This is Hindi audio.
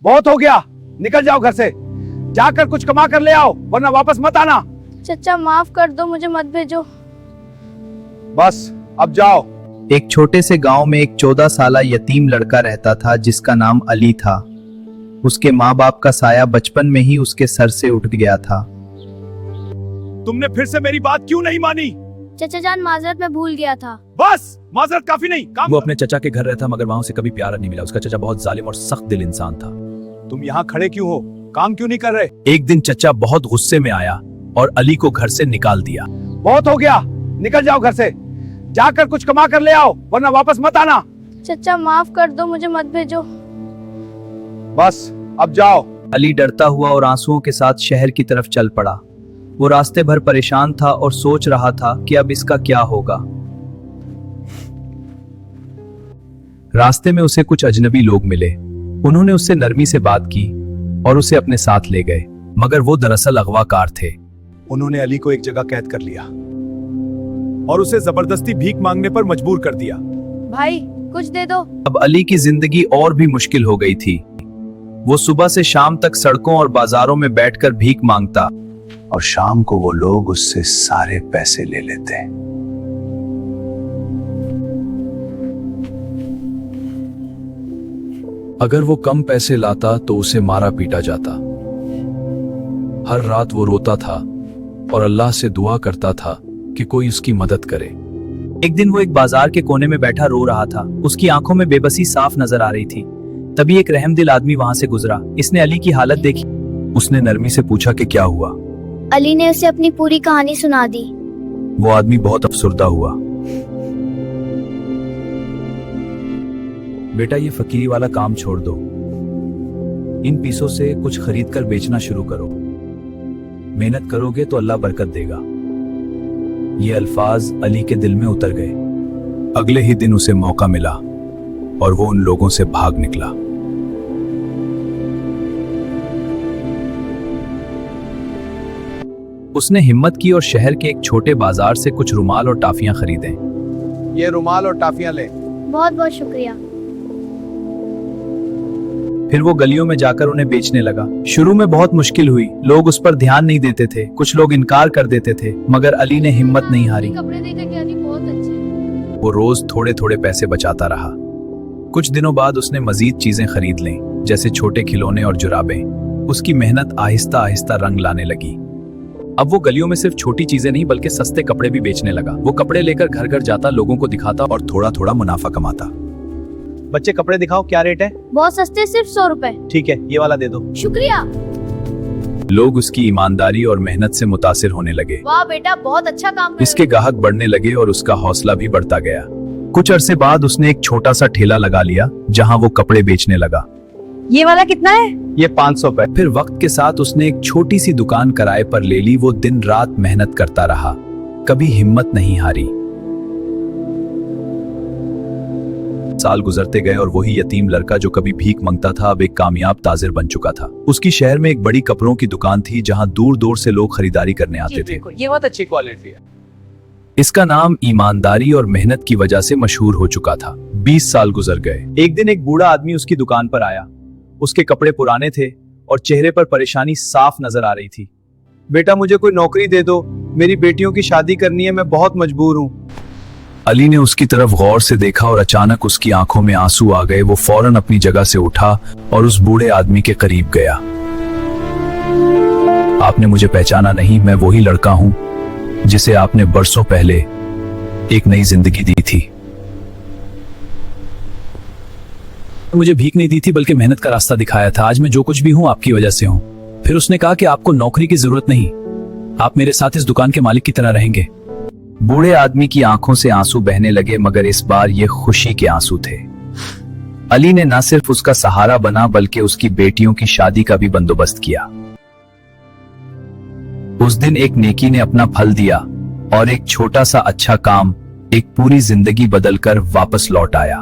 बहुत हो गया, निकल जाओ घर से। जाकर कुछ कमा कर ले आओ, वरना वापस मत आना। चचा माफ कर दो, मुझे मत भेजो। बस अब जाओ। एक छोटे से गांव में एक 14 साला यतीम लड़का रहता था जिसका नाम अली था। उसके माँ बाप का साया बचपन में ही उसके सर से उठ गया था। तुमने फिर से मेरी बात क्यों नहीं मानी? चचा जान माजरत में भूल गया था। बस माजरत काफी नहीं, काम वो अपने चचा के घर रहता मगर वहां उसे कभी प्यार नहीं मिला। उसका चचा बहुत जालिम और सख्त दिल इंसान था। तुम यहाँ खड़े क्यों हो? काम क्यों नहीं कर रहे? एक दिन चचा बहुत गुस्से में आया और अली को घर से निकाल दिया। बहुत हो गया, निकल जाओ घर से। जाकर कुछ कमा कर ले आओ, वरना वापस मत आना। चचा माफ कर दो, मुझे मत भेजो। बस अब जाओ। अली डरता हुआ और आंसुओं के साथ शहर की तरफ चल पड़ा। वो रास्ते भर परेशान था और सोच रहा था कि अब इसका क्या होगा। रास्ते में उसे कुछ अजनबी लोग मिले। उन्होंने उससे नरमी से बात की और उसे अपने साथ ले गए, मगर वो दरअसल अगवाकार थे। उन्होंने अली को एक जगह कैद कर लिया और उसे जबरदस्ती भीख मांगने पर मजबूर कर दिया। भाई कुछ दे दो। अब अली की जिंदगी और भी मुश्किल हो गई थी। वो सुबह से शाम तक सड़कों और बाजारों में बैठकर भीख मांगता और शाम को वो लोग उससे सारे पैसे ले लेते। अगर वो कम पैसे लाता तो उसे मारा पीटा जाता। हर रात वो रोता था और अल्लाह से दुआ करता था कि कोई उसकी मदद करे। एक दिन वो एक बाजार के कोने में बैठा रो रहा था। उसकी आंखों में बेबसी साफ नजर आ रही थी। तभी एक रहमदिल आदमी वहां से गुजरा। इसने अली की हालत देखी। उसने नरमी से पूछा कि क्या हुआ। अली ने उसे अपनी पूरी कहानी सुना दी। वो आदमी बहुत अफसुर्दा हुआ। बेटा ये फकीरी वाला काम छोड़ दो। इन पीसों से कुछ खरीद कर बेचना शुरू करो। मेहनत करोगे तो अल्लाह बरकत देगा। ये अल्फाज अली के दिल में उतर गए। अगले ही दिन उसे मौका मिला और वो उन लोगों से भाग निकला। उसने हिम्मत की और शहर के एक छोटे बाजार से कुछ रुमाल और टाफियां खरीदें। ये रुमाल और टाफियां ले। बहुत बहुत शुक्रिया। फिर वो गलियों में जाकर उन्हें बेचने लगा। शुरू में बहुत मुश्किल हुई। लोग उस पर ध्यान नहीं देते थे। कुछ लोग इनकार कर देते थे, मगर अली ने हिम्मत नहीं हारी। कपड़े देकर क्या थी, बहुत अच्छे। वो रोज थोड़े थोड़े पैसे बचाता रहा। कुछ दिनों बाद उसने मजीद चीजें खरीद लीं, जैसे छोटे खिलौने और जुराबें। उसकी मेहनत आहिस्ता आहिस्ता रंग लाने लगी। अब वो गलियों में सिर्फ छोटी चीजें नहीं बल्कि सस्ते कपड़े भी बेचने लगा। वो कपड़े लेकर घर घर जाता, लोगों को दिखाता और थोड़ा थोड़ा मुनाफा कमाता। बच्चे कपड़े दिखाओ, क्या रेट है? बहुत सस्ते, सिर्फ 100 रुपए। ठीक है, ये वाला दे दो। शुक्रिया। लोग उसकी ईमानदारी और मेहनत से मुतासिर होने लगे। वाह बेटा, बहुत अच्छा काम कर इसके ग्राहक बढ़ने लगे और उसका हौसला भी बढ़ता गया। कुछ अरसे बाद उसने एक छोटा सा ठेला लगा लिया जहां वो कपड़े बेचने लगा। ये वाला कितना है? ये 500 रुपए। फिर वक्त के साथ उसने एक छोटी सी दुकान किराए पर ले ली। वो दिन रात मेहनत करता रहा, कभी हिम्मत नहीं हारी। साल गुजरते गए और वही यतीम लड़का जो कभी भीख मांगता था अब एक कामयाब ताजिर बन चुका था। उसकी शहर में एक बड़ी कपड़ों की दुकान थी जहां दूर दूर से लोग खरीदारी करने आते थे। ये बहुत अच्छी क्वालिटी है। इसका नाम ईमानदारी और मेहनत की वजह से मशहूर हो चुका था। 20 साल गुजर गए। एक दिन एक बूढ़ा आदमी उसकी दुकान पर आया। उसके कपड़े पुराने थे और चेहरे पर परेशानी साफ नजर आ रही थी। बेटा मुझे कोई नौकरी दे दो, मेरी बेटियों की शादी करनी है, मैं बहुत मजबूर हूँ। अली ने उसकी तरफ गौर से देखा और अचानक उसकी आंखों में आंसू आ गए। वो फौरन अपनी जगह से उठा और उस बूढ़े आदमी के करीब गया। आपने मुझे पहचाना नहीं, मैं वही लड़का हूं जिसे आपने बरसों पहले एक नई जिंदगी दी थी। मुझे भीख नहीं दी थी बल्कि मेहनत का रास्ता दिखाया था। आज मैं जो कुछ भी हूं आपकी वजह से हूं। फिर उसने कहा कि आपको नौकरी की जरूरत नहीं, आप मेरे साथ इस दुकान के मालिक की तरह रहेंगे। बूढ़े आदमी की आंखों से आंसू बहने लगे, मगर इस बार ये खुशी के आंसू थे। अली ने न सिर्फ उसका सहारा बना बल्कि उसकी बेटियों की शादी का भी बंदोबस्त किया। उस दिन एक नेकी ने अपना फल दिया और एक छोटा सा अच्छा काम एक पूरी जिंदगी बदलकर वापस लौट आया।